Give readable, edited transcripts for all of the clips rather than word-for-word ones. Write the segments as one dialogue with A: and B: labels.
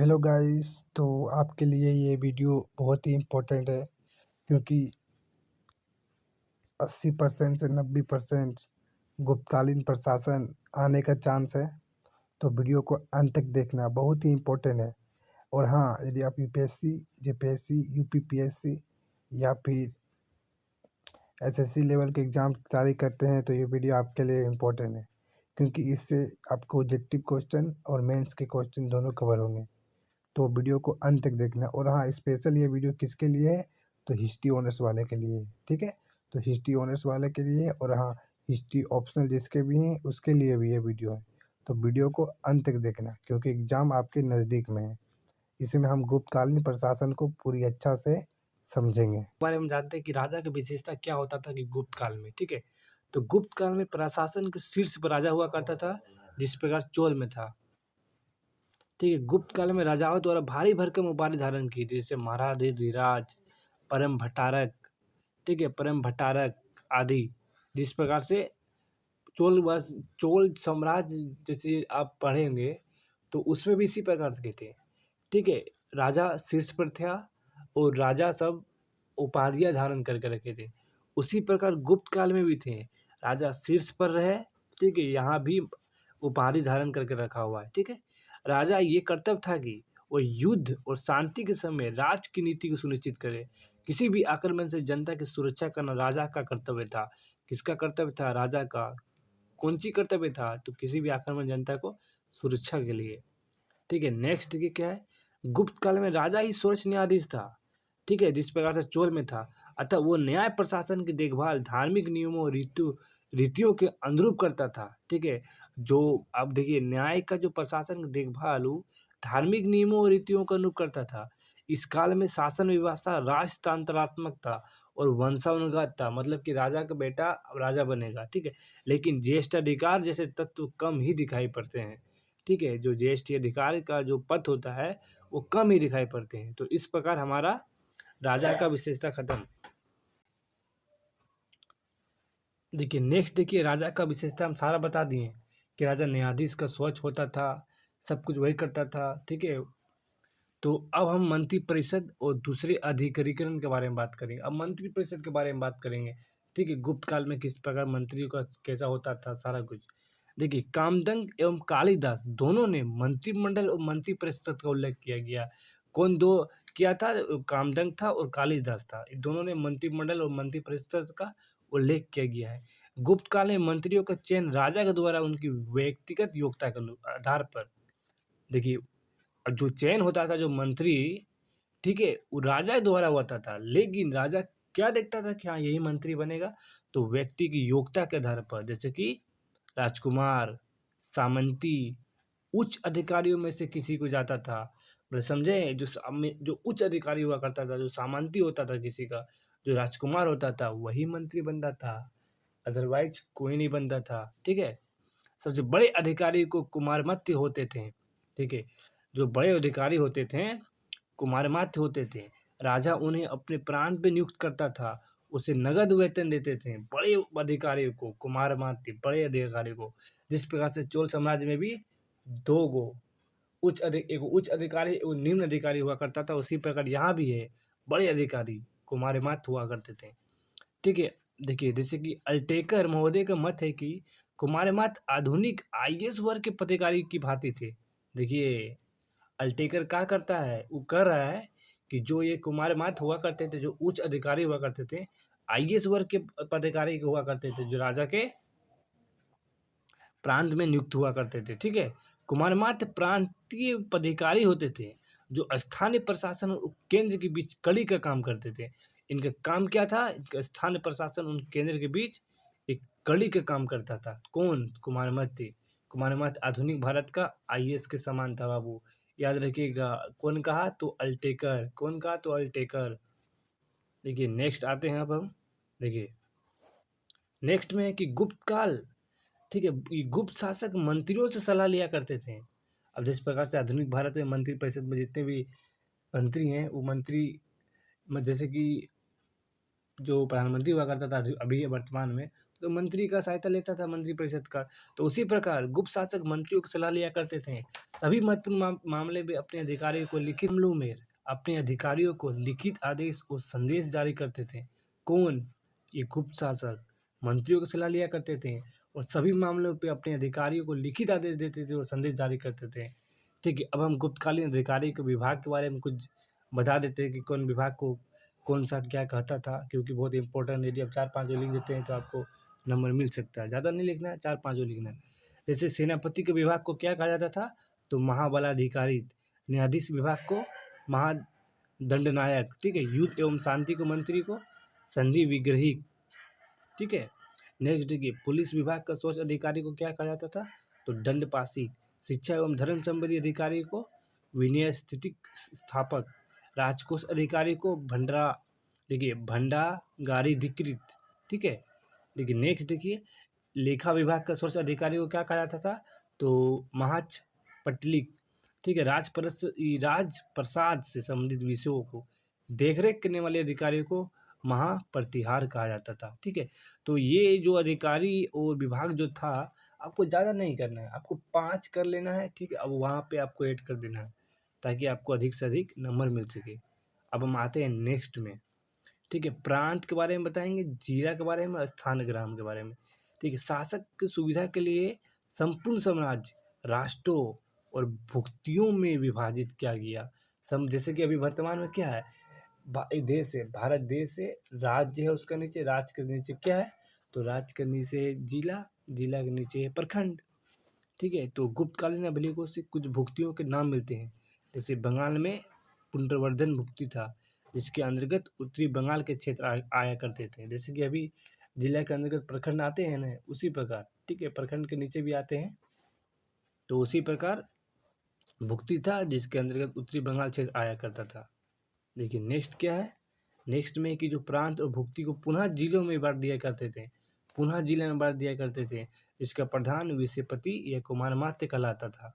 A: Hello guys. तो आपके लिए ये वीडियो बहुत ही इम्पोर्टेंट है क्योंकि 80% से 90% गुप्तकालीन प्रशासन आने का चांस है। तो वीडियो को अंत तक देखना बहुत ही इम्पोर्टेंट है। और हाँ, यदि आप यूपीएससी, जेपीएससी, यूपीपीएससी या फिर एसएससी लेवल के एग्ज़ाम की तैयारी करते हैं तो ये वीडियो आपके लिए इम्पोर्टेंट है क्योंकि इससे आपको ऑब्जेक्टिव क्वेश्चन और मेंस के क्वेश्चन दोनों कवर होंगे। तो वीडियो को अंत तक देखना। और हाँ, स्पेशल ये वीडियो किसके लिए है? तो हिस्ट्री ऑनर्स वाले के लिए, ठीक है। तो हिस्ट्री ऑनर्स वाले के लिए और हाँ, हिस्ट्री ऑप्शनल जिसके भी हैं उसके लिए भी ये वीडियो है। तो वीडियो को अंत तक देखना क्योंकि एग्ज़ाम आपके नज़दीक में है। इसमें हम गुप्तकालीन प्रशासन को पूरी अच्छा से समझेंगे।
B: बारे में जानते हैं कि राजा की विशेषता क्या होता था कि गुप्त काल में, ठीक है। तो गुप्त काल में प्रशासन के शीर्ष पर राजा हुआ करता था, जिस प्रकार चोल में था, ठीक है। गुप्त काल में राजाओं द्वारा भारी भरकम उपाधि धारण की थी, जैसे महाराधिराज, परम भट्टारक, ठीक है, परम भट्टारक आदि। जिस प्रकार से चोल साम्राज्य जैसे आप पढ़ेंगे तो उसमें भी इसी प्रकार के थे, ठीक है। राजा शीर्ष पर था और राजा सब उपाधियां धारण करके रखे थे। उसी प्रकार गुप्त काल में भी थे, राजा शीर्ष पर रहे, ठीक है, यहाँ भी उपाधि धारण करके रखा हुआ है, ठीक है। राजा ये कर्तव्य था कि वो युद्ध और शांति के समय राज की नीति को सुनिश्चित करे। किसी भी आक्रमण से जनता की सुरक्षा करना राजा का कर्तव्य था। किसका कर्तव्य था? राजा का। कौन सी कर्तव्य था? तो किसी भी आक्रमण जनता को सुरक्षा के लिए, ठीक है। नेक्स्ट देखिए क्या है, गुप्त काल में राजा ही सर्वोच्च न्यायाधीश था, ठीक है, जिस प्रकार से चोल में था। अतः वो न्याय प्रशासन की देखभाल धार्मिक नियमों और रीतियों के अनुरूप करता था, ठीक है। जो आप देखिए न्याय का जो प्रशासन की देखभाल वो धार्मिक नियमों और रीतियों का अनुरूप करता था। इस काल में शासन व्यवस्था राजतंत्रात्मक था और वंशानुगत था, मतलब कि राजा का बेटा अब राजा बनेगा, ठीक है। लेकिन ज्येष्ठ अधिकार जैसे तत्व कम ही दिखाई पड़ते हैं, ठीक है। जो ज्येष्ठ अधिकार का जो पद होता है वो कम ही दिखाई पड़ते हैं। तो इस प्रकार हमारा राजा का विशेषता खत्म। देखिए नेक्स्ट, देखिए राजा का विशेषता हम सारा बता दिए कि राजा न्यायाधीश का स्वच्छ होता था, सब कुछ वही करता था, ठीक है। तो अब हम मंत्री परिषद और दूसरे अधिकारीकरण के बारे में बात करेंगे। अब मंत्री परिषद के बारे में बात करेंगे, ठीक है। गुप्त काल में किस प्रकार मंत्रियों का कैसा होता था सारा कुछ। देखिए कामदंग एवं कालिदास दोनों ने मंत्रिमंडल और मंत्री परिषद का उल्लेख किया गया। कौन दो किया था? कामदंग था और कालिदास था, इन दोनों ने मंत्रिमंडल और मंत्री परिषद का उल्लेख किया गया है। गुप्त काल में मंत्रियों का चयन राजा के द्वारा उनकी व्यक्तिगत योग्यता के आधार पर, देखिए जो चयन होता था जो मंत्री, ठीक है, वो राजा द्वारा होता था। लेकिन राजा क्या देखता था कि हाँ यही मंत्री बनेगा? तो व्यक्ति की योग्यता के आधार पर, जैसे कि राजकुमार, सामंती, उच्च अधिकारियों में से किसी को जाता था। मतलब समझे, जो उच्च अधिकारी हुआ करता था, जो सामंती होता था किसी का, जो राजकुमार होता था वही मंत्री बनता था, अदरवाइज कोई नहीं बनता था, ठीक है। सबसे बड़े अधिकारी को कुमारमत्य होते थे, ठीक है। जो बड़े अधिकारी होते थे कुमारमात्य होते थे। राजा उन्हें अपने प्रांत पे नियुक्त करता था, उसे नगद वेतन देते थे। बड़े अधिकारी को कुमारमात्य, बड़े अधिकारी को। जिस प्रकार से चोल साम्राज्य में भी दो गो एक उच्च अधिकारी एक निम्न अधिकारी हुआ करता था, उसी प्रकार यहाँ भी है, बड़े अधिकारी कुमारमात्य हुआ करते थे, ठीक है। देखिए जैसे कि अल्टेकर महोदय का मत है कि कुमारमात्य आधुनिक आईएएस वर्ग के पदाधिकारी की भांति थे। देखिए अल्टेकर क्या करता है, वो कर रहा है कि जो ये कुमारमात्य हुआ करते थे, जो उच्च अधिकारी हुआ करते थे, आईएएस वर्ग के पदाधिकारी हुआ करते थे, जो राजा के प्रांत में नियुक्त हुआ करते थे, ठीक है। कुमारमात्य प्रांतीय पदाधिकारी होते थे, जो स्थानीय प्रशासन और केंद्र के बीच कड़ी का काम करते थे। इनका काम क्या था? इनका स्थानीय प्रशासन और केंद्र के बीच एक कड़ी का काम करता था। कौन? कुमारमात्य। कुमारमात्य आधुनिक भारत का आईएएस के समान था बाबू, याद रखिएगा। कौन कहा? तो अल्टेकर। कौन कहा? तो अल्टेकर। देखिए नेक्स्ट आते हैं अब हम, देखिए नेक्स्ट में है कि गुप्त काल, ठीक है। ये गुप्त शासक मंत्रियों से सलाह लिया करते थे। अब जिस प्रकार से आधुनिक भारत में मंत्री परिषद में जितने भी मंत्री हैं वो मंत्री जैसे कि जो प्रधानमंत्री हुआ करता था अभी वर्तमान में, तो मंत्री का सहायता लेता था, मंत्री परिषद का। तो उसी प्रकार गुप्त शासक मंत्रियों की सलाह लिया करते थे। सभी महत्वपूर्ण मामले में अपने अधिकारियों को लिखित मामलों में अपने अधिकारियों को लिखित आदेश और संदेश जारी करते थे। कौन? ये गुप्त शासक मंत्रियों की सलाह लिया करते थे और सभी मामलों पे अपने अधिकारियों को लिखित आदेश देते थे और संदेश जारी करते थे। ठीक है, अब हम गुप्तकालीन अधिकारी के विभाग के बारे में कुछ बता देते हैं कि कौन विभाग को कौन सा क्या कहता था, क्योंकि बहुत इंपॉर्टेंट। यदि आप 4-5 जो लिख देते हैं तो आपको नंबर मिल सकता है। ज़्यादा नहीं लिखना है, 4-5 जो लिखना है। जैसे सेनापति के विभाग को क्या कहा जाता था? तो महाबलाधिकारी। न्यायाधीश विभाग को महादंडनायक। ठीक है, युद्ध एवं शांति को मंत्री को संधि विग्रही। ठीक है, नेक्स्ट देखिए, पुलिस विभाग का सोच अधिकारी को क्या कहा जाता था? तो दंडपाशी। शिक्षा एवं धर्म संबंधी अधिकारी को विनय स्थितिक स्थापक। राजकोष अधिकारी को भंडारा, देखिए भंडागारिधिकृत। ठीक है, देखिए नेक्स्ट देखिए, लेखा विभाग का सोच अधिकारी को क्या कहा जाता था? तो महाच पटलिक। ठीक है, राजप्रसाद से संबंधित विषयों को देखरेख करने वाले अधिकारियों को महाप्रतिहार कहा जाता था। ठीक है, तो ये जो अधिकारी और विभाग जो था, आपको ज़्यादा नहीं करना है, आपको 5 कर लेना है। ठीक है, अब वहाँ पे आपको ऐड कर देना है ताकि आपको अधिक से अधिक नंबर मिल सके। अब हम आते हैं नेक्स्ट में। ठीक है, प्रांत के बारे में बताएंगे, जिला के बारे में, स्थान ग्राम के बारे में। ठीक है, शासक की सुविधा के लिए संपूर्ण साम्राज्य राष्ट्रों और भुक्तियों में विभाजित किया गया। जैसे कि अभी वर्तमान में क्या है, एक देश है, भारत देश है, राज्य है, उसका नीचे, राज्य के नीचे क्या है? तो राज्य के नीचे जिला, जिला के नीचे है प्रखंड। ठीक है, तो गुप्तकालीन अभिलेखों से कुछ भुक्तियों के नाम मिलते हैं। जैसे बंगाल में पुनर्वर्धन भुक्ति था, जिसके अंतर्गत उत्तरी बंगाल के क्षेत्र आया करते थे। जैसे कि अभी जिला के अंतर्गत प्रखंड आते हैं ना, उसी प्रकार। ठीक है, प्रखंड के नीचे भी आते हैं, तो उसी प्रकार भुक्ति था जिसके अंतर्गत उत्तरी बंगाल क्षेत्र आया करता था। देखिए नेक्स्ट क्या है, नेक्स्ट में कि जो प्रांत और भुक्ति को पुनः जिलों में बांट दिया करते थे, पुनः जिले में बांट दिया करते थे। इसका प्रधान विषयपति या कुमारमात्य कहलाता था।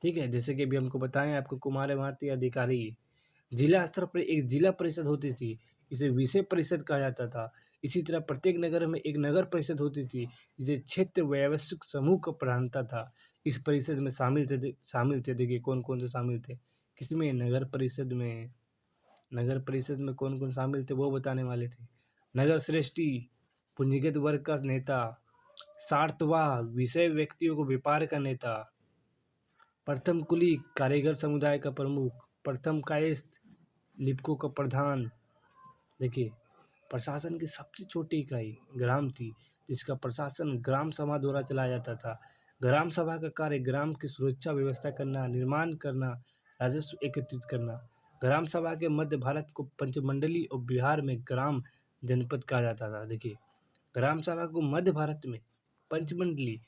B: ठीक है, जैसे कि अभी हमको बताएं, आपको कुमारमात्य अधिकारी। जिला स्तर पर एक जिला परिषद होती थी, इसे विषय परिषद कहा जाता था। इसी तरह प्रत्येक नगर में एक नगर परिषद होती थी, जिसे क्षेत्र व्यावसायिक समूह का प्रधानता था। इस परिषद में शामिल थे, देखिए कौन कौन से शामिल थे, किसमें? नगर परिषद में कौन कौन शामिल थे वो बताने वाले थे। नगर श्रेष्ठी, पूंजीगत वर्ग का नेता। सार्थवाह, विषय व्यक्तियों को व्यापार का नेता। प्रथम कुली, कारीगर समुदाय का प्रमुख। प्रथम कायस्थ, लिपिकों का प्रधान। देखिए, प्रशासन की सबसे छोटी इकाई ग्राम थी, जिसका प्रशासन ग्राम सभा द्वारा चलाया जाता था। ग्राम सभा का कार्य ग्राम की सुरक्षा व्यवस्था करना, निर्माण करना, राजस्व एकत्रित करना। ग्राम सभा के मध्य भारत को पंचमंडली और बिहार में ग्राम जनपद कहा जाता था। देखिए, ग्राम सभा को मध्य भारत में पंचमंडली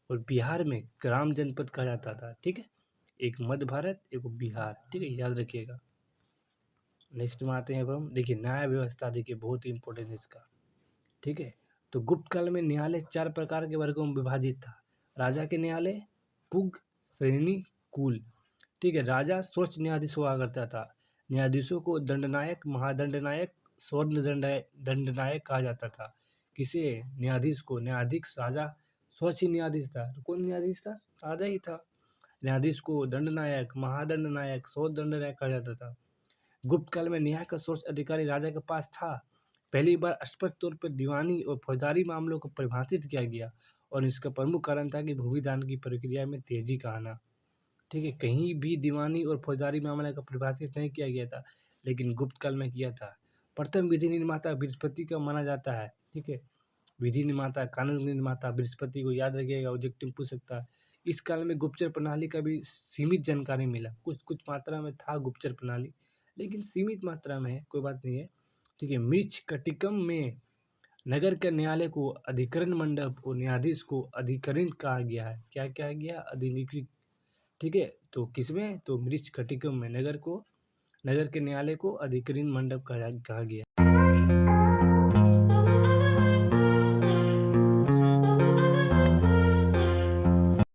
B: और बिहार में ग्राम जनपद कहा जाता था। ठीक है, एक मध्य भारत, एक बिहार। ठीक है, याद रखिएगा। नेक्स्ट में आते हैं अब हम, देखिए न्याय व्यवस्था, देखिए बहुत ही इंपॉर्टेंट है इसका। ठीक है, तो गुप्त काल में न्यायालय 4 प्रकार के वर्गों में विभाजित था। राजा के न्यायालय, पुग, श्रेणी, कुल। ठीक है, राजा स्वच्छ न्यायाधीश हुआ करता था। न्यायाधीशों को दंडनायक, महादंडनायक, स्वर्ण दंडनायक कहा जाता था। किसे? न्यायाधीश को। न्यायाधीश राजा स्वच्छ ही न्यायाधीश था। तो कौन न्यायाधीश था? राजा ही था। न्यायाधीश को दंडनायक, महादंडनायक, स्वर्ण दंडनायक कहा जाता था। गुप्त काल में न्याय का सोर्स अधिकारी राजा के पास था। पहली बार स्पष्ट तौर पर दीवानी और फौजदारी मामलों को परिभाषित किया गया और इसका प्रमुख कारण था कि भूमिदान की प्रक्रिया में तेजी का आना। ठीक है, कहीं भी दीवानी और फौजदारी मामले को परिभाषित नहीं किया गया था, लेकिन गुप्त काल में किया था। प्रथम विधि निर्माता बृहस्पति का माना जाता है। ठीक है, विधि निर्माता, कानून निर्माता बृहस्पति को याद रखिएगा, ऑब्जेक्टिव पूछ सकता है। इस काल में गुप्तचर प्रणाली का भी सीमित जानकारी मिला, कुछ कुछ मात्रा में था गुप्तचर प्रणाली, लेकिन सीमित मात्रा में है, कोई बात नहीं है। ठीक है, मृच्छ कटिकम में नगर के न्यायालय को अधिकरण मंडप और न्यायाधीश को अधिकरण कहा गया है। क्या कहा गया? अधिकृत। ठीक है, तो किसमें? तो मृच्छ कटिकम में नगर के न्यायालय को अधिकरण मंडप कहा गया।